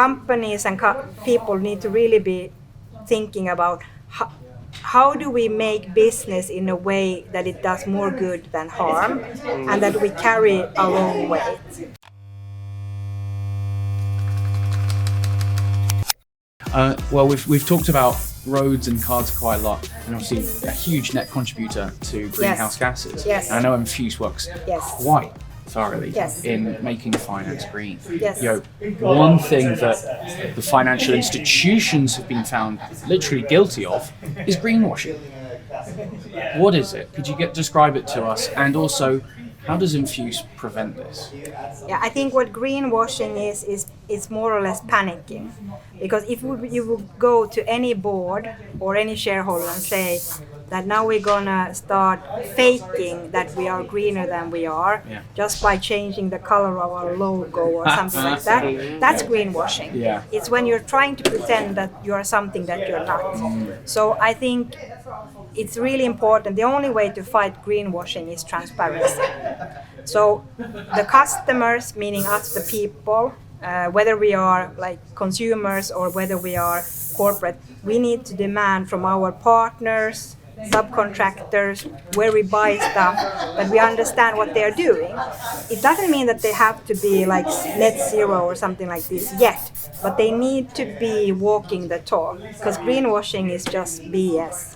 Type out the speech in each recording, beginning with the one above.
companies and people need to really be thinking about how do we make business in a way that it does more good than harm, and that we carry our own weight. Well, we've talked about roads and cars quite a lot, and obviously a huge net contributor to greenhouse gases. Yes. And I know Enfuce works quite thoroughly in making finance green. Yes. One thing that the financial institutions have been found literally guilty of is greenwashing. What is it? Could you describe it to us? And also, how does Enfuce prevent this? Yeah, I think what greenwashing is more or less panicking. Because if you would go to any board or any shareholder and say that now we're gonna start faking that we are greener than we are, just by changing the color of our logo or something like that, that's greenwashing. Yeah. It's when you're trying to pretend that you are something that you're not. So I think it's really important. The only way to fight greenwashing is transparency. So the customers, meaning us, the people, whether we are like consumers or whether we are corporate, we need to demand from our partners, subcontractors, where we buy stuff, that we understand what they're doing. It doesn't mean that they have to be like net zero or something like this yet, but they need to be walking the talk, because greenwashing is just BS.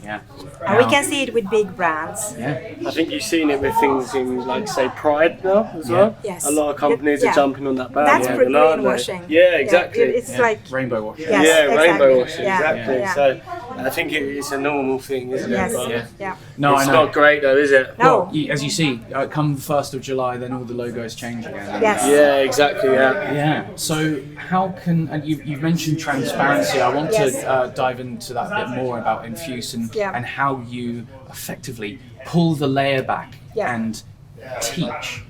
Yeah. And we can see it with big brands. Yeah. I think you've seen it with things in, like, say, Pride now as well. Yes. A lot of companies are jumping on that That's bandwagon, aren't they? greenwashing. Yeah, exactly. It's like rainbow washing. Yes, yeah, exactly. rainbow washing, Yeah. exactly. Yeah. So I think it's a normal thing, isn't it? yes, But yeah. No, it's I know. not great though, is it? No. Well, as you see, come the 1st of July, then all the logos change again. Yes. Yeah, exactly. Yeah. Yeah. So how can, and you've mentioned transparency. I want to dive into that a bit more about Enfuce and how you effectively pull the layer back and teach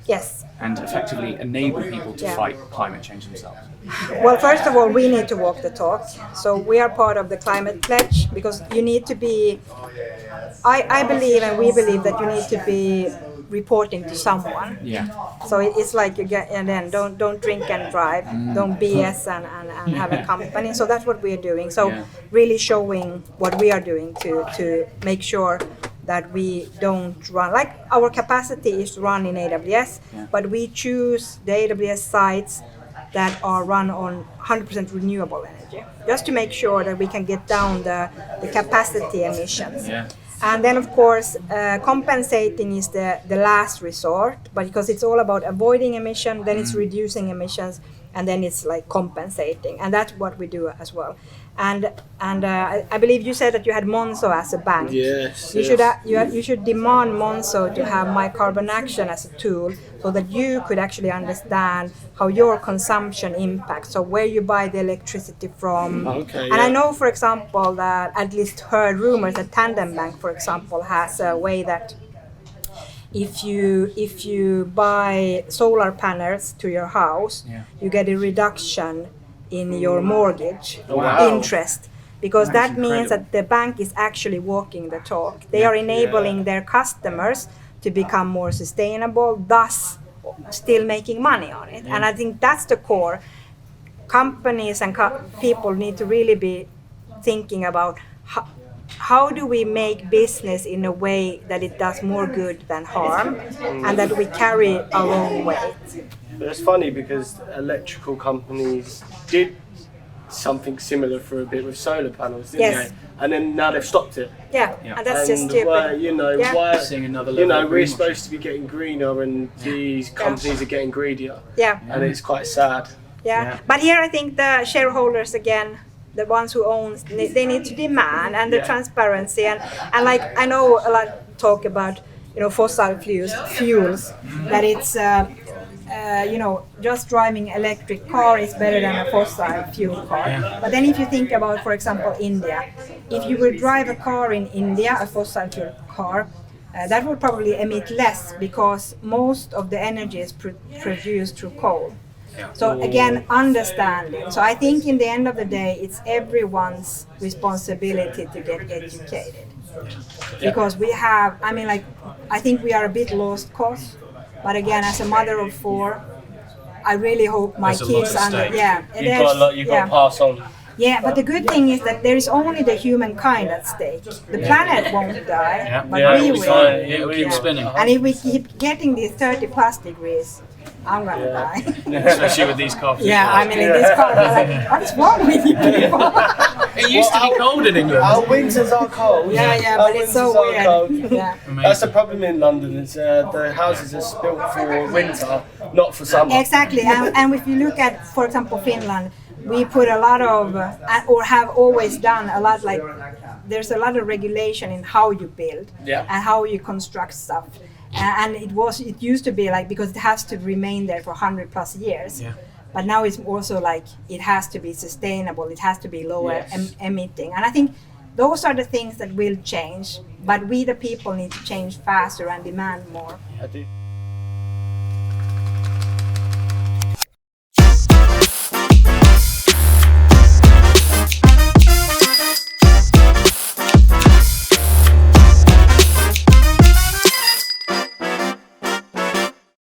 and effectively enable people to fight climate change themselves. Well, first of all, we need to walk the talk. So we are part of the climate pledge, because you need to be, I believe and we believe that you need to be reporting to someone. Yeah. So it's like you get, and then don't drink and drive, don't BS and have a company. So that's what we are doing. So really showing what we are doing to make sure that we don't run, like our capacity is to run in AWS, but we choose the AWS sites that are run on 100% renewable energy, just to make sure that we can get down the capacity emissions. Yeah. And then, of course, compensating is the last resort, but because it's all about avoiding emission, then it's reducing emissions, and then it's like compensating, and that's what we do as well. And I believe you said that you had Monzo as a bank. Yes. You should demand Monzo to have My Carbon Action as a tool, so that you could actually understand how your consumption impacts, so where you buy the electricity from. Okay. And I know, for example, that at least heard rumors that Tandem Bank, for example, has a way that if you buy solar panels to your house, you get a reduction in your mortgage interest, because that means that the bank is actually walking the talk. They are enabling their customers to become more sustainable, thus still making money on it. And I think that's the core. Companies and people need to really be thinking about how do we make business in a way that it does more good than harm, and that we carry our own weight. But it's funny because electrical companies did something similar for a bit with solar panels, didn't they? And then now they've stopped it. Yeah. And that's just stupid. Why, seeing another level of we're greenwashing. supposed to be getting greener, and these companies are getting greedier. Yeah. And it's quite sad. Yeah. But here I think the shareholders again, the ones who own, they need to demand, and the transparency, and like I know a lot talk about fossil fuels, that it's just driving electric car is better than a fossil fuel car. But then if you think about, for example, India, if you would drive a car in India, a fossil fuel car, that would probably emit less, because most of the energy is produced through coal. So again, understanding. So I think in the end of the day, it's everyone's responsibility to get educated. Because we have, I think we are a bit lost cause. But again, as a mother of 4, I really hope my There's a lot kids at stake. You've got to pass on. Yeah, but the good thing is that there is only the humankind at stake. The planet won't die, but we will. It will keep spinning. And if we keep getting these 30 plus degrees, I'm gonna die. Especially with these coffees. Yeah, I mean, in this car, I'm like, what's wrong with you people? It used to be cold in England. Our winters are cold. Yeah, but it's so weird. Yeah. That's the problem in London. Is the houses are built for winter, not for summer. Exactly, and if you look at, for example, Finland, we put a lot of, or have always done a lot, like there's a lot of regulation in how you build and how you construct stuff. And it used to be like, because it has to remain there for 100 plus years. Yeah. But now it's also like, it has to be sustainable, it has to be lower emitting. And I think those are the things that will change, but we the people need to change faster and demand more. I do.